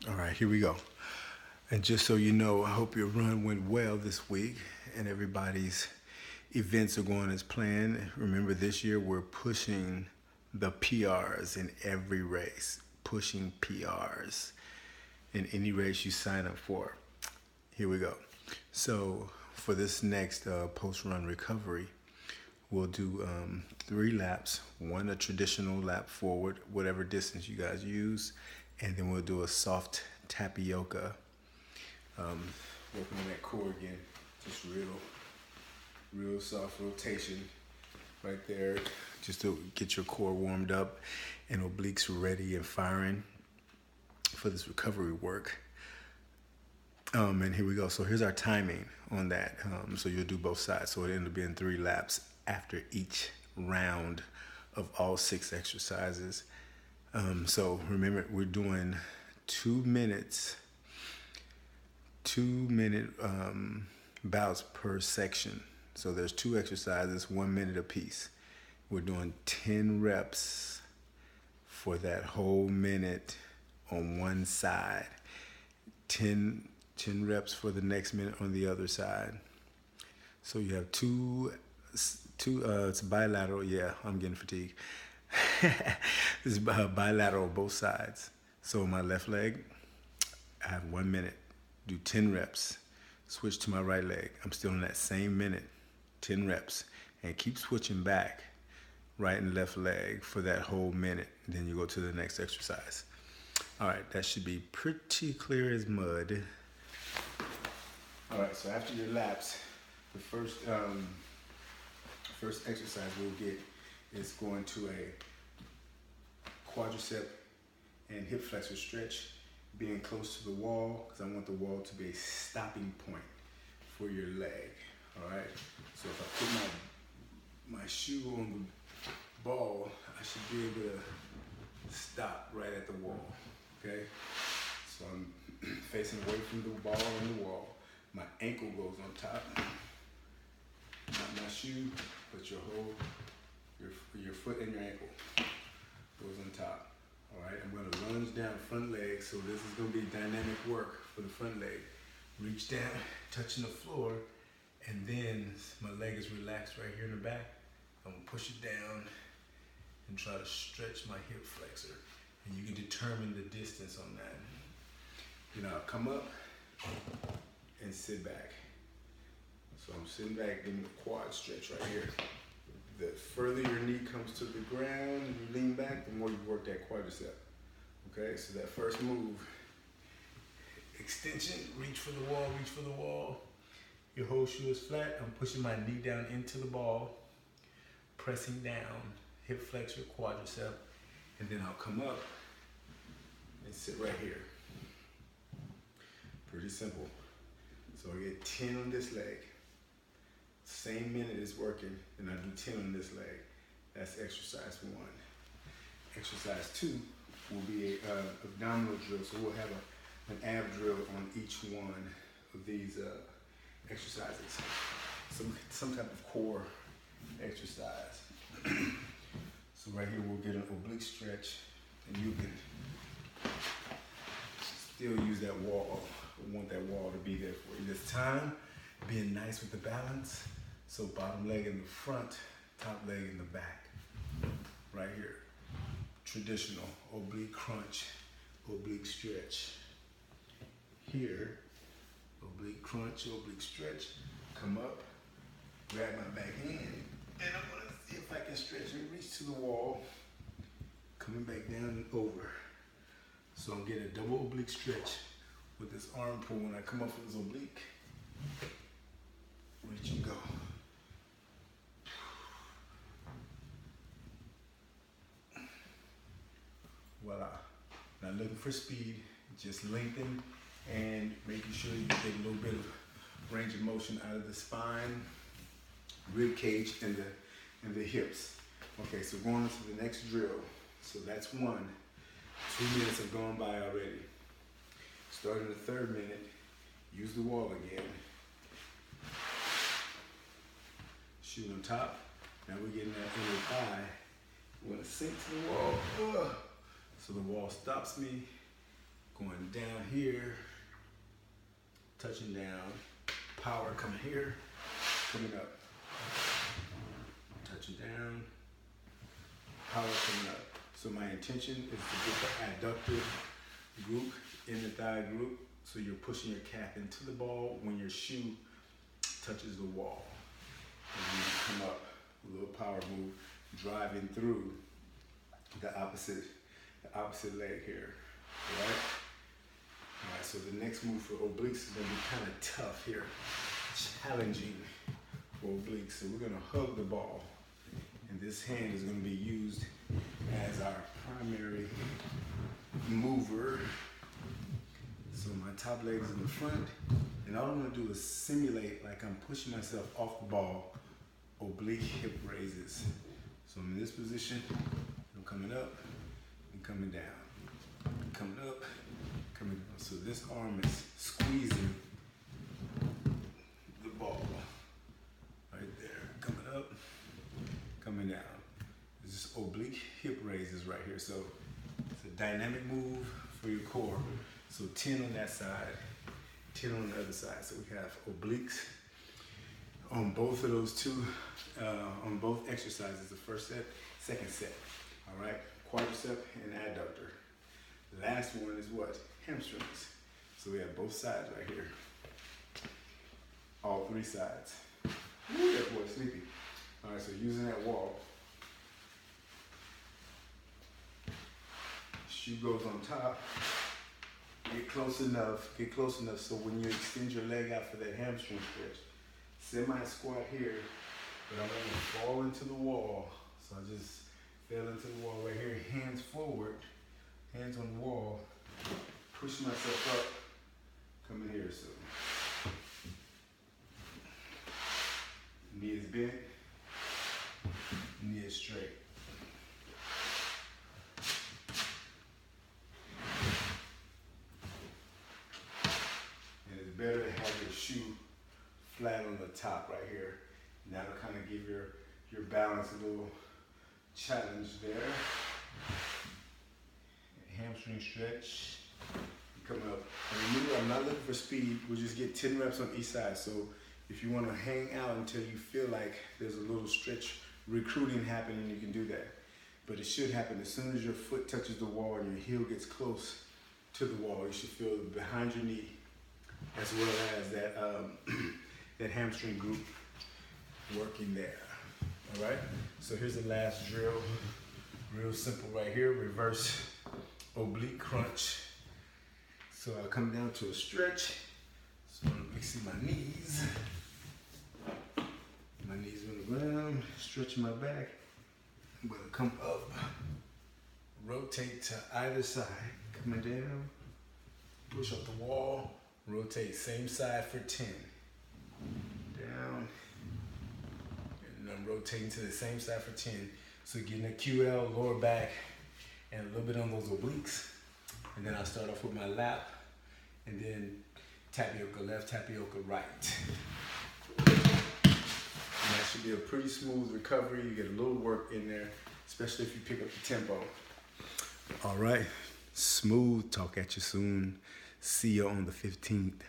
All right, here we go. And just so you know, I hope your run went well this week and everybody's events are going as planned. Remember, this year we're pushing the PRs in every race, pushing PRs in any race you sign up for. Here we go. So, for this next post run recovery, we'll do 3 laps, one a traditional lap forward, whatever distance you guys use, and then we'll do a soft tapioca. Working on that core again, just real soft rotation right there, just to get your core warmed up and obliques ready and firing for this recovery work. And here we go. So here's our timing on that. So you'll do both sides. So it'll end up being 3 laps after each round of all 6 exercises. So remember, we're doing 2 minutes, 2 minute bouts per section. So there's 2 exercises, 1 minute apiece. We're doing 10 reps for that whole minute on one side. 10 reps for the next minute on the other side. So you have it's bilateral. Yeah, I'm getting fatigued. It's bilateral both sides. So my left leg, I have 1 minute, do 10 reps. Switch to my right leg. I'm still in that same minute, 10 reps, and keep switching back, right and left leg for that whole minute. Then you go to the next exercise. All right, that should be pretty clear as mud. All right, so after your laps, the first exercise we'll get is going to a quadricep and hip flexor stretch, being close to the wall, because I want the wall to be a stopping point for your leg. All right, so if I put my shoe on the ball, I should be able to stop right at the wall. Okay, so I'm facing away from the ball and the wall. My ankle goes on top, not my shoe, but your foot and your ankle goes on top. All right, I'm gonna lunge down front leg, so this is gonna be dynamic work for the front leg. Reach down, touching the floor, and then my leg is relaxed right here in the back. I'm gonna push it down and try to stretch my hip flexor. And you can determine the distance on that. You know, I'll come up and sit back. So I'm sitting back, doing the quad stretch right here. The further your knee comes to the ground and you lean back, the more you work that quadricep. Okay, so that first move, extension, reach for the wall. Your whole shoe is flat. I'm pushing my knee down into the ball, pressing down, hip flexor, quadricep, and then I'll come up and sit right here. Pretty simple. So I get 10 on this leg. Same minute is working, and I do 10 on this leg. That's exercise 1. Exercise 2 will be a abdominal drill. So we'll have an ab drill on each one of these exercises. Some type of core exercise. So right here we'll get an oblique stretch, and you can still use that wall. I want that wall to be there for you this time. Being nice with the balance. So bottom leg in the front, top leg in the back. Right here. Traditional oblique crunch, oblique stretch. Here, oblique crunch, oblique stretch. Come up, grab my back hand, and I'm gonna see if I can stretch and reach to the wall. Coming back down and over. So I'm getting a double oblique stretch with this arm pull when I come up with this oblique. Reach and go. Voila. Not looking for speed, just lengthen and making sure you get a little bit of range of motion out of the spine, rib cage, and the hips. Okay, so going on to the next drill. So that's 1. 2 minutes have gone by already. Starting the 3rd minute, use the wall again. Shoot on top. Now we're getting that inner thigh. We're gonna sink to the wall. So the wall stops me, going down here, touching down, power coming here, coming up, touching down, power coming up. So my intention is to get the adductor group in the thigh group, so you're pushing your calf into the ball when your shoe touches the wall. And then you come up, a little power move, driving through the opposite leg here, all right? All right, so the next move for obliques is gonna be kind of tough here, challenging for obliques. So we're gonna hug the ball, and this hand is gonna be used as our primary mover. So my top leg is in the front, and all I'm gonna do is simulate like I'm pushing myself off the ball, oblique hip raises. So I'm in this position, I'm coming up and coming down, coming up, coming down. So this arm is squeezing the ball right there, coming up, coming down. This is oblique hip raises right here. So it's a dynamic move for your core. So 10 on that side, 10 on the other side. So we have obliques on both of those two, on both exercises, the first set, second set. All right, quadricep and adductor. The last one is what? Hamstrings. So we have both sides right here. All three sides. Ooh, that boy's sleepy. All right, so using that wall. Shoe goes on top. Get close enough so when you extend your leg out for that hamstring stretch, semi-squat here, but I'm gonna fall into the wall. So I just fell into the wall right here, hands forward, hands on the wall, push myself up, come in here. So knee is bent, knee is straight. Better to have your shoe flat on the top right here. And that'll kind of give your balance a little challenge there. Hamstring stretch. Come up. And remember, I'm not looking for speed. We'll just get 10 reps on each side. So if you want to hang out until you feel like there's a little stretch recruiting happening, you can do that. But it should happen as soon as your foot touches the wall and your heel gets close to the wall. You should feel behind your knee, as well as that that hamstring group working there. All right, so here's the last drill. Real simple right here, reverse oblique crunch. So I'll come down to a stretch. So I'm mixing my knees. My knees on the ground, stretching my back. I'm gonna come up, rotate to either side, coming down, push up the wall, rotate same side for 10. Down, and I'm rotating to the same side for 10. So getting a QL, lower back, and a little bit on those obliques. And then I'll start off with my lap, and then tapioca left, tapioca right. And that should be a pretty smooth recovery. You get a little work in there, especially if you pick up the tempo. All right, smooth. Talk at you soon. See you on the 15th.